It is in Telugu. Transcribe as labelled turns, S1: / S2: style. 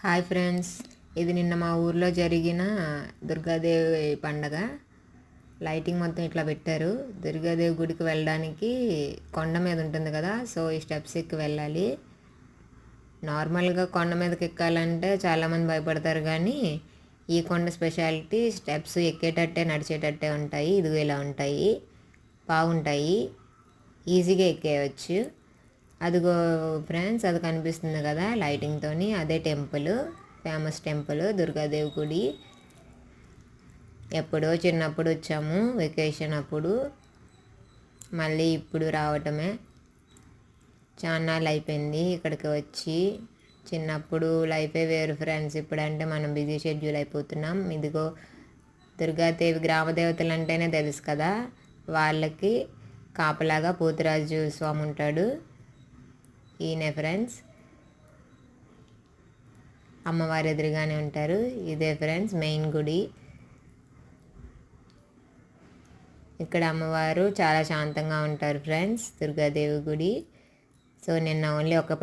S1: హాయ్ ఫ్రెండ్స్, ఇది నిన్న మా ఊర్లో జరిగిన దుర్గాదేవి పండగ. లైటింగ్ మొత్తం ఇట్లా పెట్టారు. దుర్గాదేవి గుడికి వెళ్ళడానికి కొండ మీద ఉంటుంది కదా, సో ఈ స్టెప్స్ ఎక్కి వెళ్ళాలి. నార్మల్గా కొండ మీదకి ఎక్కాలంటే చాలామంది భయపడతారు, కానీ ఈ కొండ స్పెషాలిటీ స్టెప్స్ ఎక్కేటట్టే నడిచేటట్టే ఉంటాయి. ఇదిగో ఇలా ఉంటాయి, బాగుంటాయి, ఈజీగా ఎక్కేయచ్చు. అదిగో ఫ్రెండ్స్, అది కనిపిస్తుంది కదా లైటింగ్తోని, అదే టెంపుల్, ఫేమస్ టెంపుల్ దుర్గాదేవి గుడి. ఎప్పుడో చిన్నప్పుడు వచ్చాము వెకేషన్ అప్పుడు, మళ్ళీ ఇప్పుడు రావటమే. చాన్నాళ్ళు అయిపోయింది ఇక్కడికి వచ్చి. చిన్నప్పుడు లైఫే వేరు ఫ్రెండ్స్, ఇప్పుడంటే మనం బిజీ షెడ్యూల్ అయిపోతున్నాం. ఇదిగో దుర్గాదేవి గ్రామదేవతలు అంటేనే తెలుసు కదా, వాళ్ళకి కాపలాగా పోతురాజు స్వామి ఉంటాడు. ఈయనే ఫ్రెండ్స్, అమ్మవారి ఎదురుగానే ఉంటారు. ఇదే ఫ్రెండ్స్ మెయిన్ గుడి. ఇక్కడ అమ్మవారు చాలా శాంతంగా ఉంటారు ఫ్రెండ్స్, దుర్గాదేవి గుడి. సో నిన్న ఓన్లీ ఒక